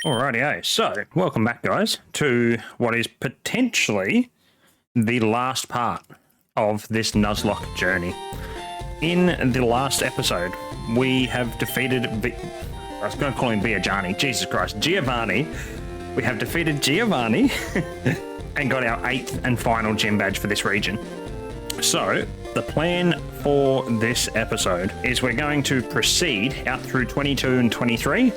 Alrighty, so welcome back, guys, to what is potentially the last part of this Nuzlocke journey. In the last episode, we have defeated I was going to call him Viajani. Jesus Christ, Giovanni. We have defeated Giovanni and got our 8th and final gym badge for this region. So the plan for this episode is we're going to proceed out through 22 and 23,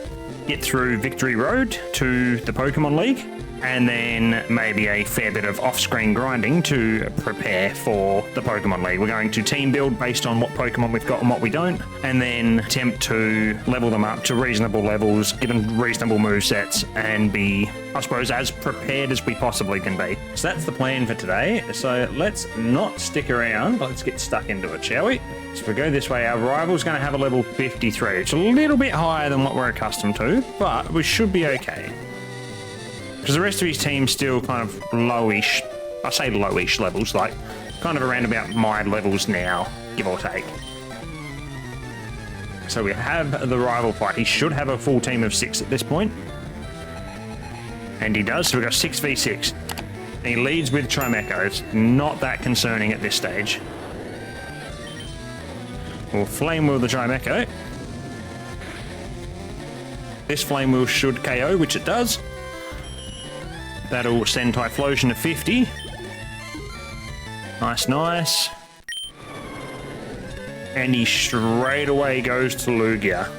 get through Victory Road to the Pokemon League, and then maybe a fair bit of off-screen grinding to prepare for the Pokemon League. We're going to team build based on what Pokemon we've got and what we don't, and then attempt to level them up to reasonable levels, give them reasonable movesets, and be, I suppose, as prepared as we possibly can be. So that's the plan for today. So let's not stick around. Let's get stuck into it, shall we? So if we go this way, our rival's going to have a level 53. It's a little bit higher than what we're accustomed to, but we should be okay. Because the rest of his team's still kind of lowish, I say lowish levels, like kind of around about my levels now, give or take. So we have the rival fight. He should have a full team of 6 at this point. And he does, so we've got 6v6. And he leads with Trimecho. It's not that concerning at this stage. We'll Flame Wheel the Trimecho. This Flame Wheel should KO, which it does. That'll send Typhlosion to 50. Nice, nice. And he straight away goes to Lugia.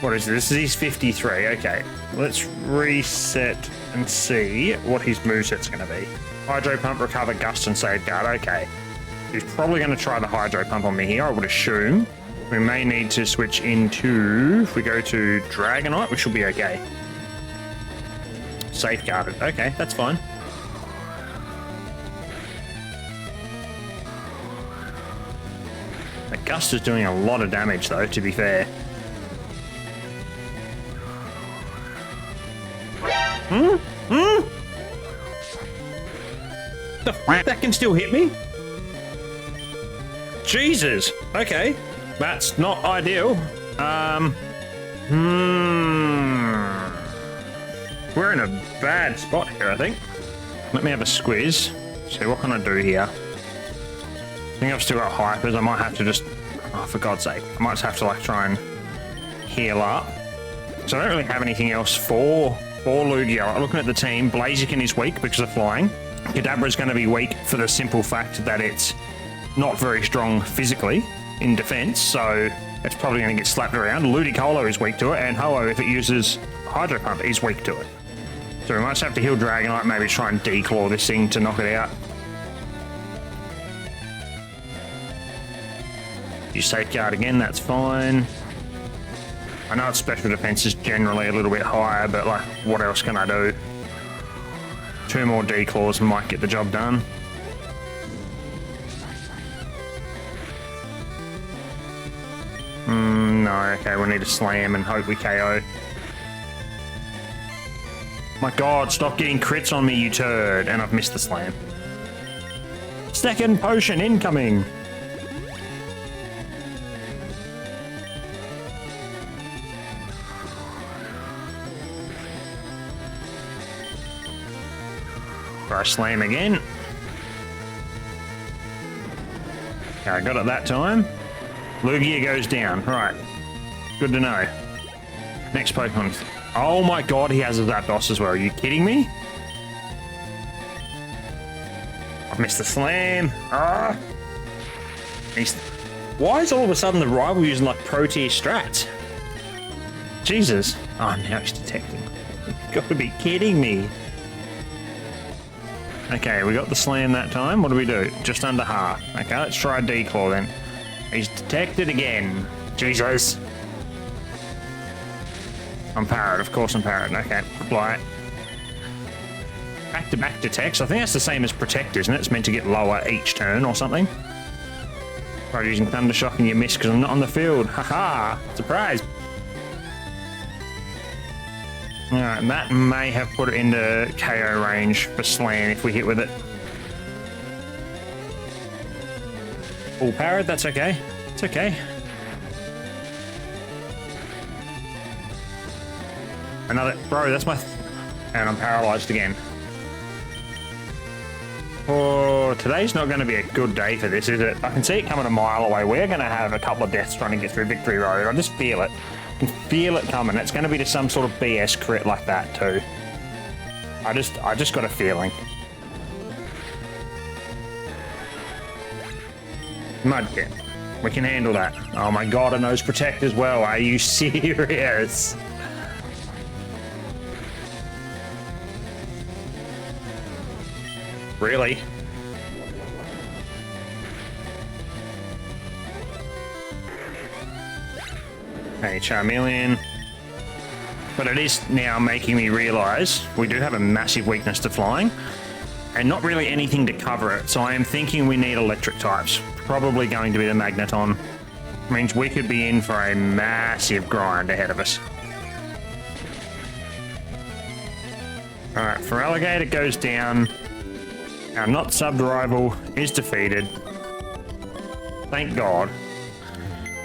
What is this? This is 53. Okay, let's reset and see what his moveset's going to be. Hydro Pump, Recover, Gust, and Safeguard. Okay. He's probably going to try the Hydro Pump on me here, I would assume. We may need to switch into... If we go to Dragonite, we should be okay. Safeguarded. Okay, that's fine. The Gust is doing a lot of damage, though, to be fair. The f***? That can still hit me? Jesus. Okay. That's not ideal. We're in a bad spot here, I think. Let me have a squiz. See, what can I do here? I think I've still got hypers. I might have to just... Oh, for God's sake. I might just have to, like, try and heal up. So I don't really have anything else for Lugia. Like, looking at the team, Blaziken is weak because of flying. Kadabra's going to be weak for the simple fact that it's not very strong physically in defense, so it's probably going to get slapped around. Ludicolo is weak to it, and Ho-Oh, if it uses Hydro Pump, is weak to it. So we might just have to heal Dragonite, maybe try and declaw this thing to knock it out. You Safeguard again, that's fine. I know its special defense is generally a little bit higher, but like, what else can I do? 2 more declaws might get the job done. No, okay, we'll need to slam and hope we KO. My God, stop getting crits on me, you turd. And I've missed the slam. Second potion incoming. Try a slam again. Okay, I got it that time. Lugia goes down. Right. Good to know. Next Pokemon. Oh my God, he has a Zapdos as well. Are you kidding me? I've missed the slam. Ah! Why is all of a sudden the rival using like pro-tier strats? Jesus. Oh, now he's detecting. You've got to be kidding me. Okay, we got the slam that time. What do we do? Just under half. Okay, let's try a declaw then. He's detected again. Jesus. I'm parried, of course I'm parried. Okay, fly. Back-to-back detects. I think that's the same as protect, isn't it? It's meant to get lower each turn or something. Tried using Thunder Shock and you missed because I'm not on the field. Haha! Surprise! Alright, and that may have put it into KO range for Slam if we hit with it. Full parried, that's okay. It's okay. Another, bro, that's my, and I'm paralyzed again. Oh, today's not going to be a good day for this, is it? I can see it coming a mile away. We're going to have a couple of deaths trying to get through Victory Road. I just feel it. I can feel it coming. It's going to be to some sort of BS crit like that too. I just got a feeling. Mudkip. We can handle that. Oh my god, a nose protect as well. Are you serious? Really? Hey, Charmeleon. But it is now making me realise we do have a massive weakness to flying and not really anything to cover it. So I am thinking we need electric types. Probably going to be the Magneton. Means we could be in for a massive grind ahead of us. Alright, Feraligatr goes down. Our not subbed rival is defeated. Thank God.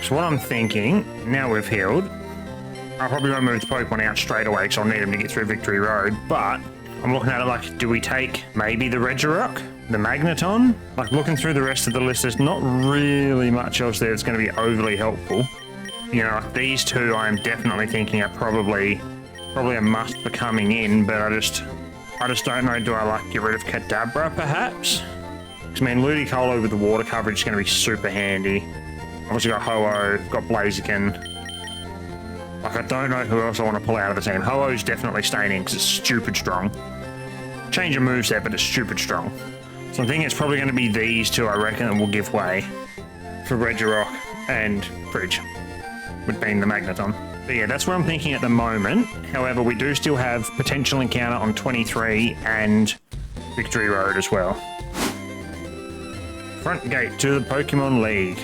So what I'm thinking, now we've healed, I probably won't move the Pokemon out straight away because I'll need them to get through Victory Road, but I'm looking at it like, do we take maybe the Regirock, the Magneton? Like, looking through the rest of the list, there's not really much else there that's going to be overly helpful. You know, like these two I'm definitely thinking are probably a must for coming in, but I just don't know, do I like get rid of Kadabra perhaps? Because I mean, Ludicolo with the water coverage is going to be super handy. Obviously got Ho-Oh, got Blaziken. Like, I don't know who else I want to pull out of the team. Ho-Oh's definitely staying in because it's stupid strong. Change of moveset, but it's stupid strong. So I think it's probably going to be these two, I reckon, that will give way for Regirock and Fridge, with being the Magneton. But yeah, that's what I'm thinking at the moment. However, we do still have potential encounter on 23 and Victory Road as well. Front gate to the Pokemon League.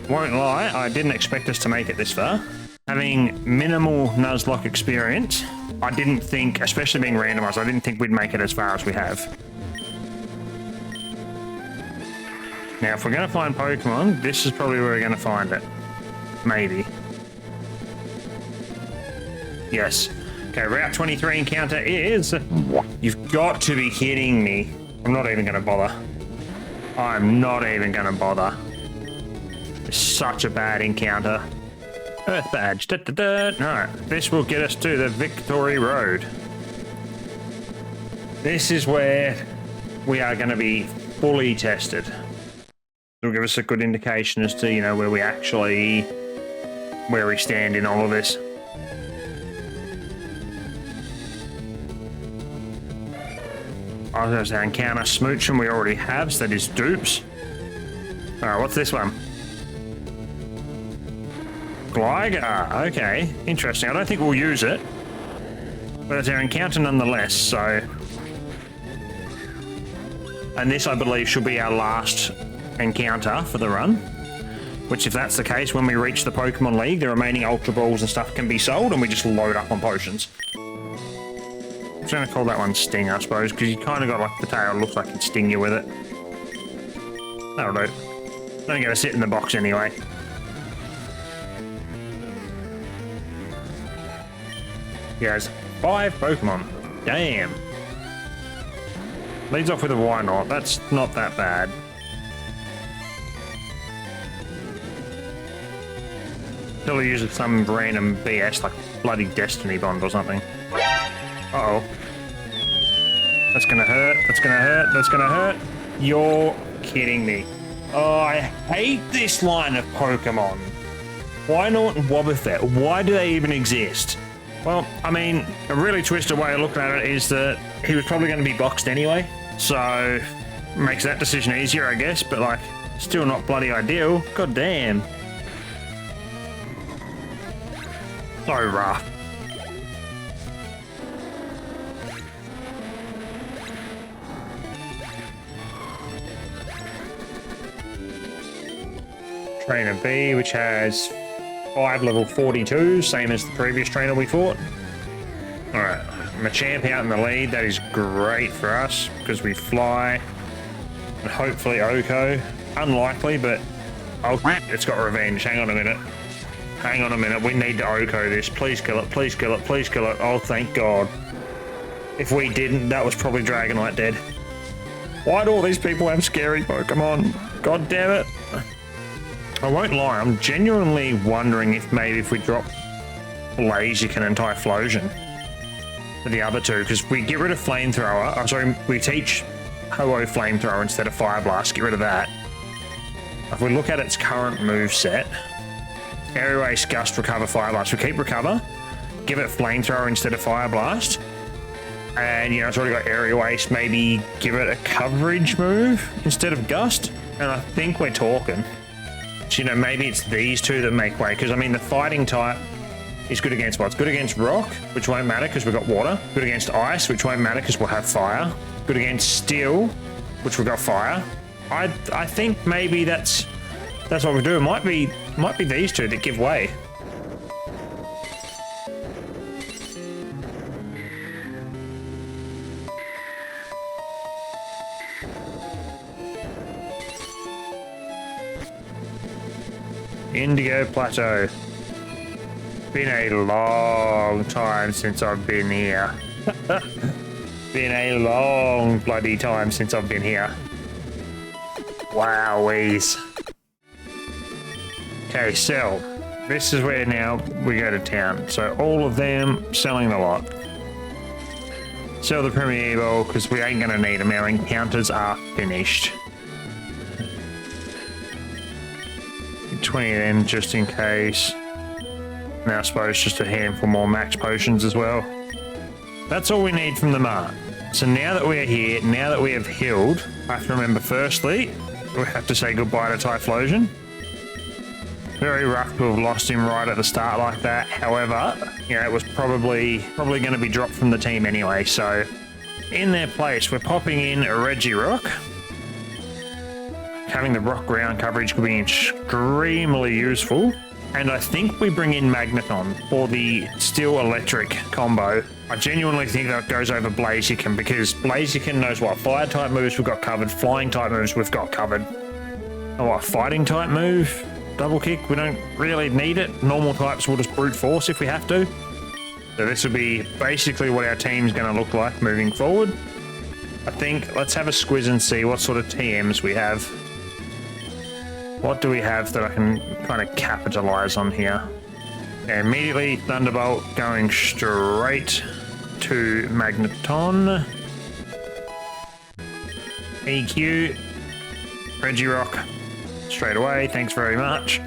Won't lie, I didn't expect us to make it this far. Having minimal Nuzlocke experience, I didn't think, especially being randomised, I didn't think we'd make it as far as we have. Now, if we're going to find Pokemon, this is probably where we're going to find it. Maybe. Yes. Okay, Route 23 encounter is... You've got to be kidding me. I'm not even going to bother. I'm not even going to bother. It's such a bad encounter. Earth badge. Da, da, da. Alright, this will get us to the Victory Road. This is where we are going to be fully tested. It'll give us a good indication as to, you know, where we stand in all of this. I was going to say encounter Smoochum we already have, so that is dupes. Alright, what's this one? Gligar, okay, interesting. I don't think we'll use it, but it's our encounter nonetheless, so... And this, I believe, should be our last encounter for the run, which, if that's the case, when we reach the Pokemon League, the remaining Ultra Balls and stuff can be sold, and we just load up on potions. I'm just going to call that one Sting, I suppose, because you kind of got, like, the tail looks like it'd sting you with it. That'll do. Don't get to sit in the box anyway. He has 5 Pokemon. Damn. Leads off with a why not. That's not that bad. Till he uses some random BS like bloody Destiny Bond or something. Uh-oh. That's gonna hurt. That's gonna hurt. That's gonna hurt. You're kidding me. Oh, I hate this line of Pokemon. Why not Wobbuffet? Why do they even exist? Well, I mean, a really twisted way of looking at it is that he was probably going to be boxed anyway, so makes that decision easier, I guess, but, like, still not bloody ideal. God damn. So rough. Trainer B, which has 5 level 42, same as the previous trainer we fought. Alright, Machamp out in the lead. That is great for us because we fly. And hopefully Oko. Unlikely, but oh, it's got revenge. Hang on a minute. Hang on a minute, we need to Oko this. Please kill it, please kill it, please kill it. Oh, thank God. If we didn't, that was probably Dragonite dead. Why do all these people have scary Pokemon? God damn it. I won't lie, I'm genuinely wondering if maybe if we drop Blaziken and Typhlosion for the other two, because we get rid of Flamethrower. I'm sorry, we teach Ho-Oh Flamethrower instead of Fire Blast, get rid of that. If we look at its current move set, Aerial Ace, Gust, Recover, Fire Blast. We keep Recover, give it Flamethrower instead of Fire Blast. And, you know, it's already got Aerial Ace, maybe give it a coverage move instead of Gust. And I think we're talking. So, you know, maybe it's these two that make way. Because, I mean, the Fighting type is good against what? It's good against Rock, which won't matter because we've got Water. Good against Ice, which won't matter because we'll have Fire. Good against Steel, which we've got Fire. I think maybe that's what we do. It might be these two that give way. Indigo Plateau. Been a long time since I've been here. Been a long bloody time since I've been here. Wowies. Okay, sell. This is where now we go to town. So all of them selling the lot. Sell the Premier Ball because we ain't gonna need them. Our encounters are finished. 20 of them just in case. And I suppose just a handful more max potions as well. That's all we need from the mart. So now that we are here, now that we have healed, I have to remember firstly, we have to say goodbye to Typhlosion. Very rough to have lost him right at the start like that. However, you know, it was probably going to be dropped from the team anyway. So in their place, we're popping in a Regirock. Having the rock ground coverage could be extremely useful. And I think we bring in Magneton for the Steel Electric combo. I genuinely think that goes over Blaziken because Blaziken knows what fire type moves we've got covered, flying type moves we've got covered. Oh, what fighting type move? Double kick, we don't really need it. Normal types will just brute force if we have to. So this will be basically what our team's going to look like moving forward. I think let's have a squiz and see what sort of TMs we have. What do we have that I can kind of capitalize on here? Okay, immediately Thunderbolt going straight to Magneton. EQ. Regirock. Straight away, thanks very much.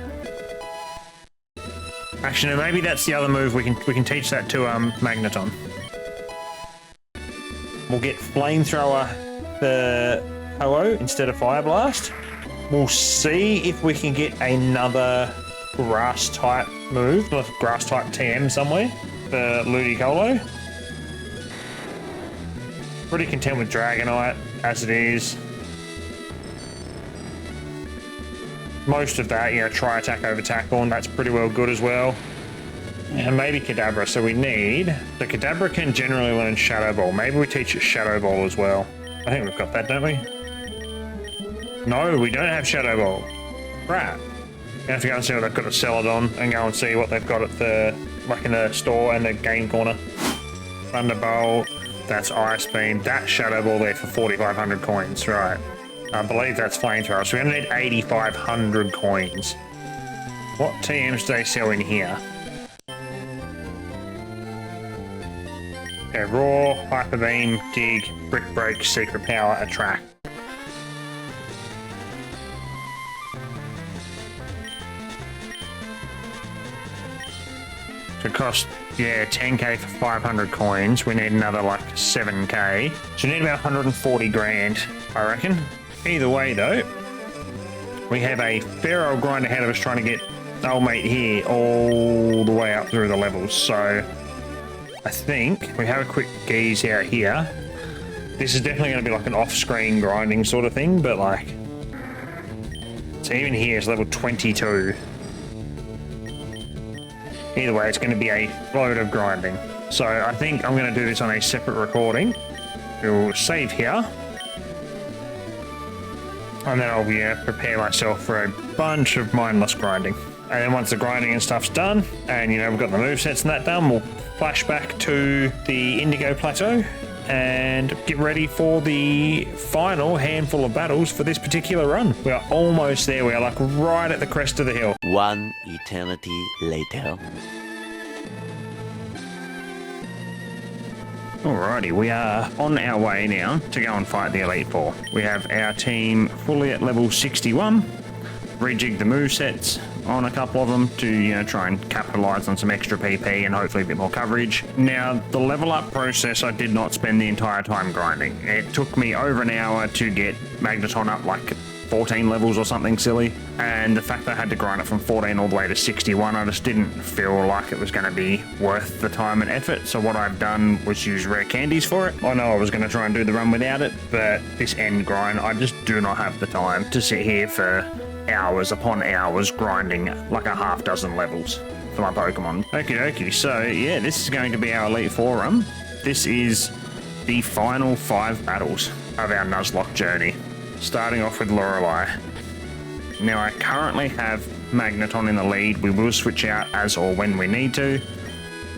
Actually, no, maybe that's the other move. We can teach that to Magneton. We'll get Flamethrower for Ho-Oh instead of Fire Blast. We'll see if we can get another grass type move, like grass type TM somewhere for Ludicolo. Pretty content with Dragonite as it is. Most of that, you know, try attack over tackle, and that's pretty well good as well. And maybe Kadabra, so we need... The Kadabra can generally learn Shadow Ball. Maybe we teach it Shadow Ball as well. I think we've got that, don't we? No, we don't have Shadow Ball. Crap. We have to go and see what they've got at Celadon and go and see what they've got at the... like in the store and the game corner. Thunderbolt, that's Ice Beam. That's Shadow Ball there for 4,500 coins, right. I believe that's Flamethrower, so we're going to need 8,500 coins. What TMs do they sell in here? Okay, Roar, Hyper Beam, Dig, Brick Break, Secret Power, Attract. So it costs, yeah, 10k for 500 coins. We need another like 7k. So we need about 140 grand, I reckon. Either way though, we have a fair old grind ahead of us trying to get old mate here all the way up through the levels. So I think we have a quick geese out here. This is definitely going to be like an off-screen grinding sort of thing, but like, so even here is level 22. Either way, it's going to be a load of grinding. So I think I'm going to do this on a separate recording. We'll save here. And then I'll prepare myself for a bunch of mindless grinding. And then once the grinding and stuff's done, and you know, we've got the movesets and that done, we'll flash back to the Indigo Plateau and get ready for the final handful of battles for this particular run. We are almost there. We are like right at the crest of the hill. One eternity later. Alrighty, we are on our way now to go and fight the Elite Four. We have our team fully at level 61. Rejig the movesets on a couple of them to, you know, try and capitalize on some extra PP and hopefully a bit more coverage. Now, the level up process, I did not spend the entire time grinding. It took me over an hour to get Magneton up like 14 levels or something silly, and the fact that I had to grind it from 14 all the way to 61, I just didn't feel like it was going to be worth the time and effort. So what I've done was use rare candies for it. I know I was going to try and do the run without it, but this end grind, I just do not have the time to sit here for hours upon hours grinding like a half dozen levels for my Pokemon. Okie dokie, so yeah, this is going to be our Elite Four run. This is the final 5 battles of our Nuzlocke journey, starting off with Lorelei. Now I currently have Magneton in the lead. We will switch out as or when we need to.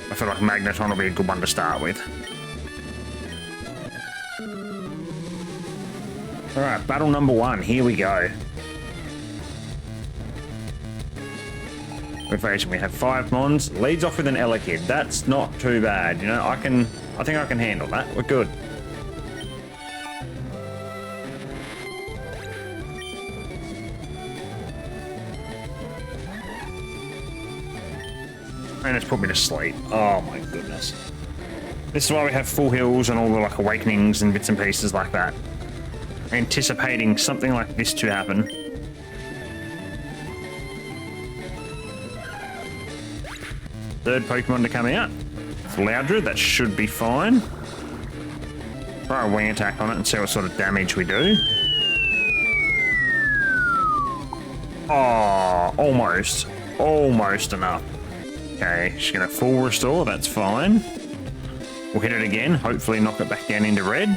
I feel like Magneton will be a good one to start with. Alright, battle number 1, here we go. We have 5 Mons, leads off with an Elekid. That's not too bad, you know, I think I can handle that. We're good. And it's put me to sleep. Oh my goodness. This is why we have full heals and all the like awakenings and bits and pieces like that. Anticipating something like this to happen. Third Pokemon to come out. It's Loudred, that should be fine. Try a wing attack on it and see what sort of damage we do. Oh, almost. Almost enough. Okay, she's gonna full restore, that's fine. We'll hit it again, hopefully knock it back down into red.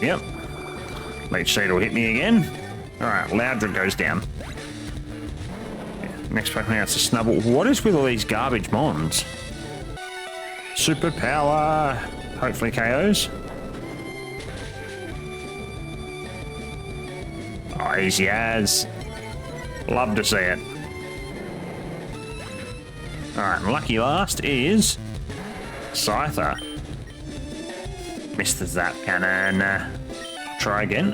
Yep. Leech Seed will hit me again. Alright, Loudred goes down. Next Pokemon, it's a Snubble. What is with all these garbage Mons? Super power. Hopefully KOs. Oh, easy as. Love to see it. Alright, lucky last is Scyther. Missed the Zap Cannon. Try again.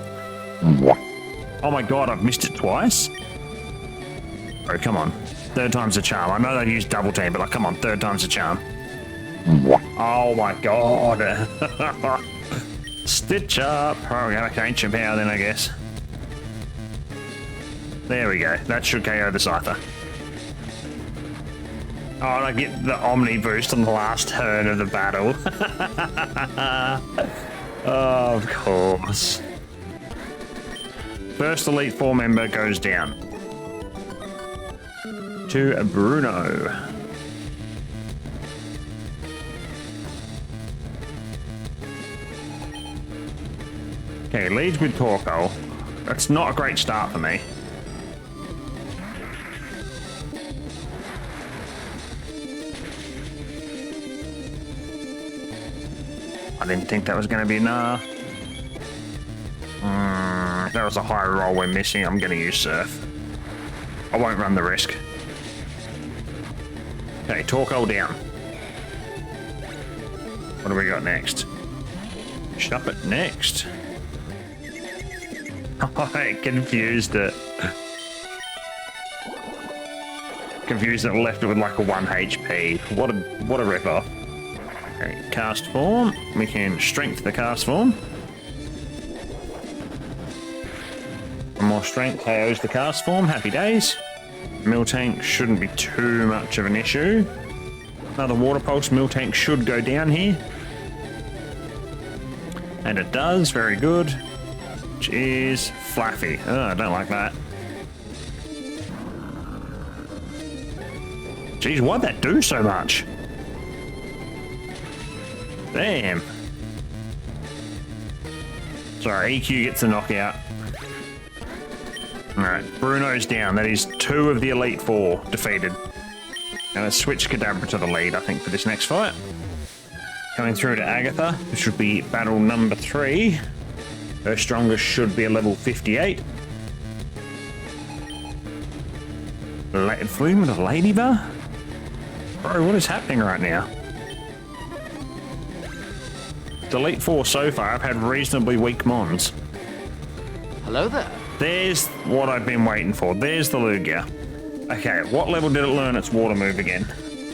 Oh my god, I've missed it twice. Oh, come on. Third time's a charm. I know they use double team, but like, come on, third time's a charm. Oh my god. Stitch up. Oh, okay, ancient power then, I guess. There we go. That should KO the Scyther. Oh, and I get the Omni boost on the last turn of the battle. Oh, of course. First Elite Four member goes down. To Bruno. Okay, leads with Torkoal. That's not a great start for me. I didn't think that was going to be enough. That was a high roll we're missing. I'm going to use Surf. I won't run the risk. Okay, Torkoal down. What do we got next? Shuppet next. I confused it. Confused it, left it with like a 1 HP. What a rip-off. Okay, cast form. We can strength the cast form. One more strength KOs the cast form. Happy days. Miltank shouldn't be too much of an issue. Another Water Pulse. Miltank should go down here. And it does. Very good. Which is Flaffy. Oh, I don't like that. Jeez, why'd that do so much? Damn. Sorry, EQ gets the knockout. Alright, Bruno's down. That is 2 of the Elite 4 defeated. Now let's switch Kadabra to the lead, I think, for this next fight. Coming through to Agatha, which should be battle number 3. Her strongest should be a level 58. Flew with a Ladybug? Bro, what is happening right now? The Elite 4 so far have had reasonably weak Mons. Hello there. There's what I've been waiting for. There's the Lugia. Okay, what level did it learn its water move again?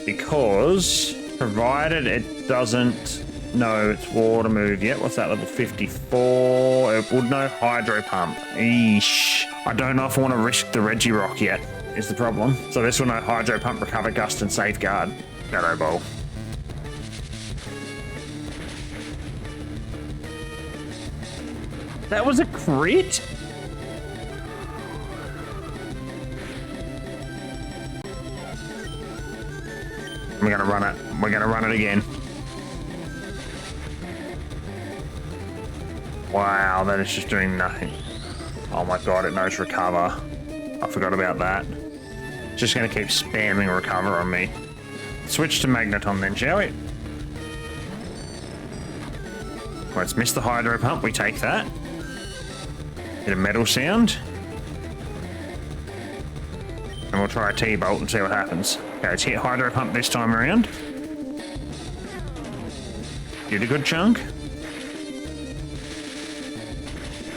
Because, provided it doesn't know its water move yet, what's that, level 54? It would know Hydro Pump. Eesh. I don't know if I want to risk the Regirock yet, is the problem. So this will know Hydro Pump, Recover Gust, and Safeguard. Shadow Ball. That was a crit? We're gonna run it. We're gonna run it again. Wow, that is just doing nothing. Oh my god, it knows Recover. I forgot about that. It's just gonna keep spamming Recover on me. Switch to Magneton then, shall we? Well, it's missed the Hydro Pump. We take that. Get a Metal Sound. And we'll try a T-Bolt and see what happens. Okay, let's hit Hydro Pump this time around. Did a good chunk.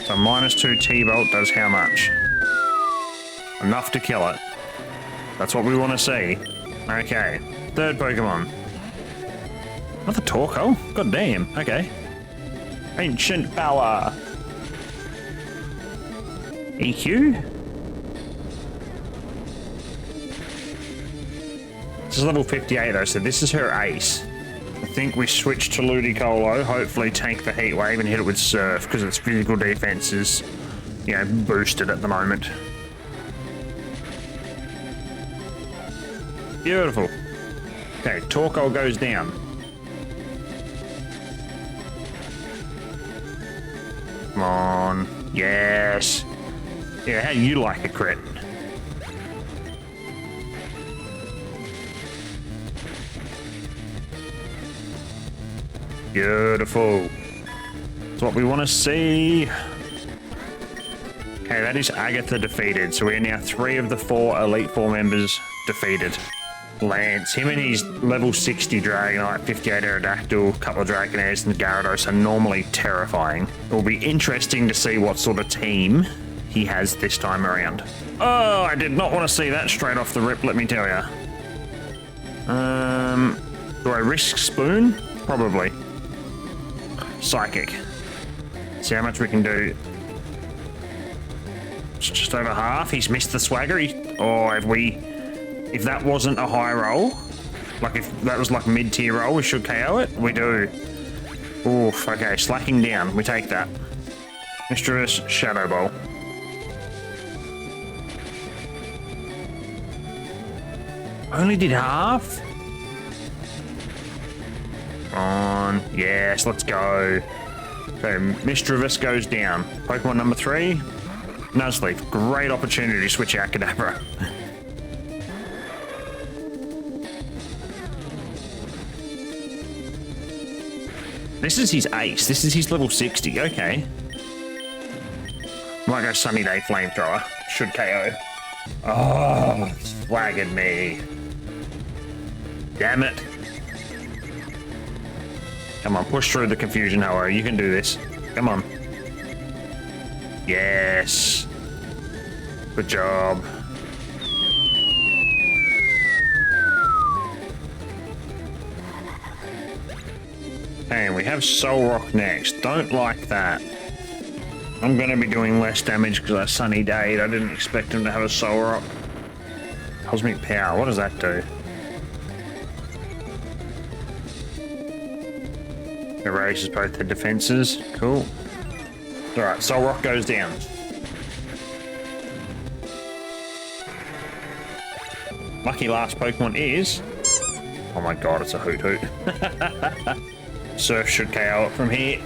So -2 T-Bolt does how much? Enough to kill it. That's what we want to see. Okay, third Pokemon. Another Torkoal? God damn, okay. Ancient Power. EQ? This is level 58 though, so this is her ace. I think we switch to Ludicolo, hopefully tank the Heat Wave and hit it with Surf, because its physical defense is, you know, boosted at the moment. Beautiful. Okay, Torkoal goes down. Come on. Yes. Yeah, how do you like a crit? Beautiful. That's what we want to see. Okay, that is Agatha defeated. So we're now 3 of the 4 Elite 4 members defeated. Lance, him and his level 60 Dragonite, 58 Aerodactyl, couple of Dragonairs and Gyarados are normally terrifying. It will be interesting to see what sort of team he has this time around. Oh, I did not want to see that straight off the rip, let me tell you. Do I risk Spoon? Probably. Psychic. See how much we can do. It's just over half. He's missed the Swagger. If that wasn't a high roll, like if that was like mid-tier roll, we should KO it. We do. Oof, okay, slacking down. We take that. Mischievous Shadow Ball. Only did half? On. Yes, let's go. So, Mischievous goes down. Pokemon number 3. Nuzleaf. Great opportunity to switch out Kadabra. This is his ace. This is his level 60. Okay. Might go Sunny Day Flamethrower. Should KO. Oh, swagged me. Damn it. Come on, push through the confusion, Hello. You can do this. Come on. Yes. Good job. And we have Soul Rock next. Don't like that. I'm going to be doing less damage because I Sunny Dayed. I didn't expect him to have a Soul Rock. Cosmic Power. What does that do? Erases both the defenses. Cool. Alright, Soul Rock goes down. Lucky last Pokemon is... Oh my god, it's a Hoot Hoot. Surf should KO it from here.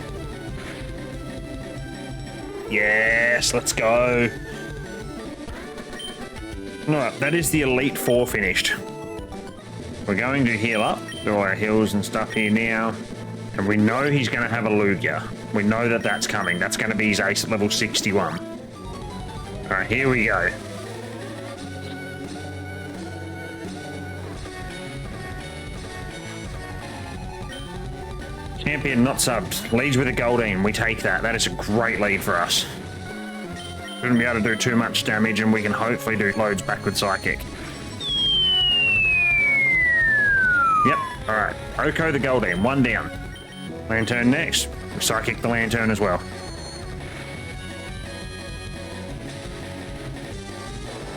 Yes, let's go. Alright, that is the Elite Four finished. We're going to heal up, do all our heals and stuff here now. And we know he's going to have a Lugia. We know that that's coming. That's going to be his ace at level 61. Alright, here we go. Champion not subs. Leads with a Goldeen. We take that. That is a great lead for us. Shouldn't be able to do too much damage, and we can hopefully do loads back with Psychic. Yep, alright. Oko the Goldeen. One down. Lantern next. Psychic the Lantern as well.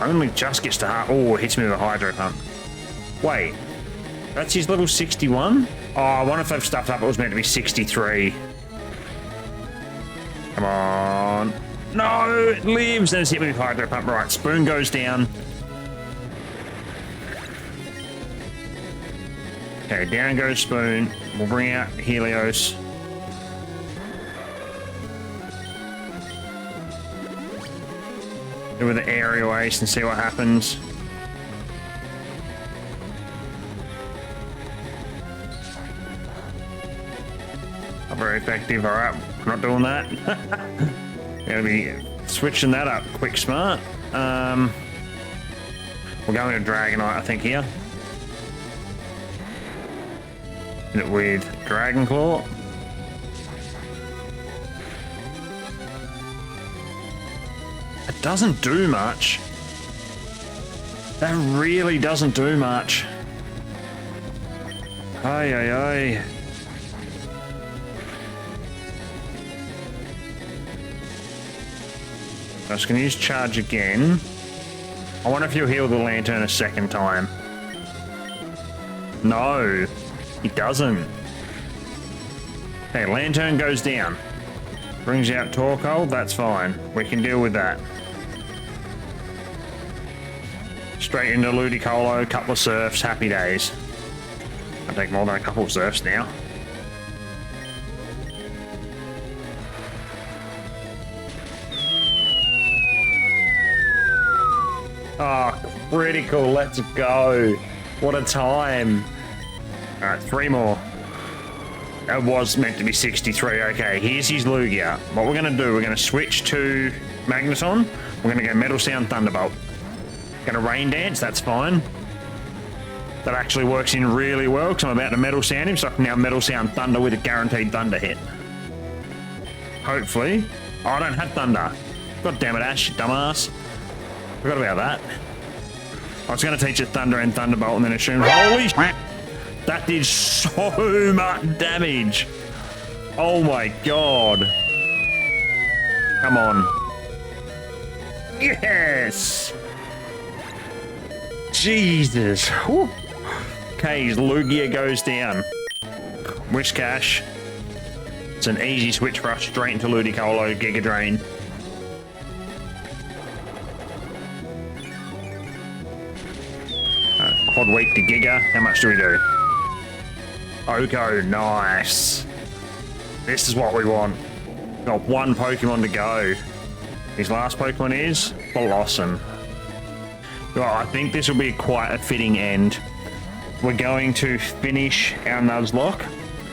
Only just gets to heart. Oh, hits me with a Hydro Pump. Wait. That's his level 61? Oh, I wonder if they've stuffed up. It was meant to be 63. Come on. No, it lives. And it's hit me with Hydro Pump. Right, Spoon goes down. Okay, down goes Spoon. We'll bring out Helios. Do with the aerial ace and see what happens. Not very effective. Alright, not doing that. Gonna be switching that up quick smart. We're going to Dragonite, I think, here. Hit it with Dragon Claw. It doesn't do much. That really doesn't do much. Ay, ay, ay. I'm just going to use charge again. I wonder if he'll heal the Lantern a second time. No, he doesn't. Okay, Lantern goes down. Brings out Torkoal, that's fine. We can deal with that. Straight into Ludicolo, couple of surfs, happy days. I'll take more than a couple of surfs now. Oh, critical, let's go. What a time. Alright, 3 more. It was meant to be 63. Okay, here's his Lugia. What we're going to do, we're going to switch to Magneton. We're going to go Metal Sound Thunderbolt. Going to Rain Dance, that's fine. That actually works in really well because I'm about to Metal Sound him, so I can now Metal Sound Thunder with a guaranteed Thunder hit. Hopefully. Oh, I don't have Thunder. God damn it, Ash, you dumbass. Forgot about that. I was going to teach it Thunder and Thunderbolt and then assume, holy shit, that did so much damage. Oh my god. Come on. Yes! Jesus. Whew. Okay, his Lugia goes down. Whiscash. It's an easy switch for us straight into Ludicolo, Giga Drain. Quad Weak to Giga. How much do we do? Oko, nice. This is what we want. Got one Pokemon to go. His last Pokemon is Blossom. Well, I think this will be quite a fitting end. We're going to finish our Nuzlocke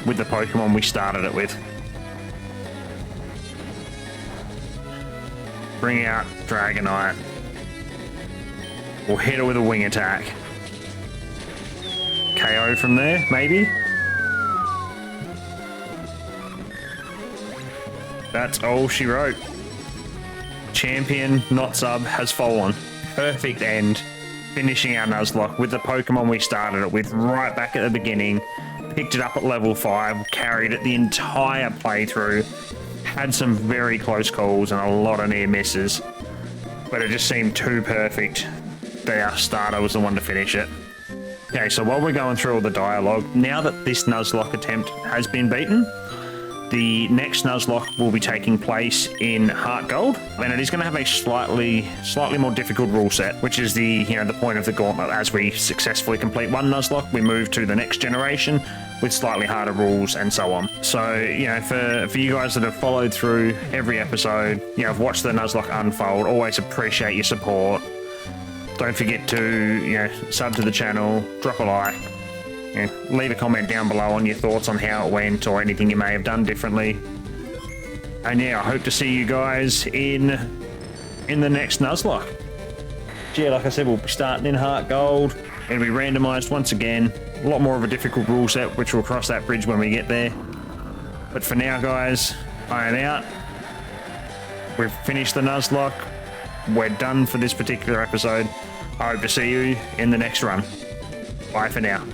with the Pokemon we started it with. Bring out Dragonite. We'll hit it with a wing attack. KO from there, maybe? That's all she wrote. Champion, not sub, has fallen. Perfect end. Finishing our Nuzlocke with the Pokemon we started it with right back at the beginning. Picked it up at level 5, carried it the entire playthrough. Had some very close calls and a lot of near misses. But it just seemed too perfect that our starter was the one to finish it. Okay, so while we're going through all the dialogue, now that this Nuzlocke attempt has been beaten, the next Nuzlocke will be taking place in Heart Gold, and it is going to have a slightly more difficult rule set, which is the point of the gauntlet. As we successfully complete one Nuzlocke, we move to the next generation with slightly harder rules and so on. So, for you guys that have followed through every episode, I've watched the Nuzlocke unfold, always appreciate your support. Don't forget to, sub to the channel, drop a like, leave a comment down below on your thoughts on how it went or anything you may have done differently. And yeah, I hope to see you guys in the next Nuzlocke. Yeah, like I said, we'll be starting in Heart Gold. It'll be randomised once again. A lot more of a difficult rule set, which we'll cross that bridge when we get there. But for now, guys, I am out. We've finished the Nuzlocke. We're done for this particular episode. I hope to see you in the next run. Bye for now.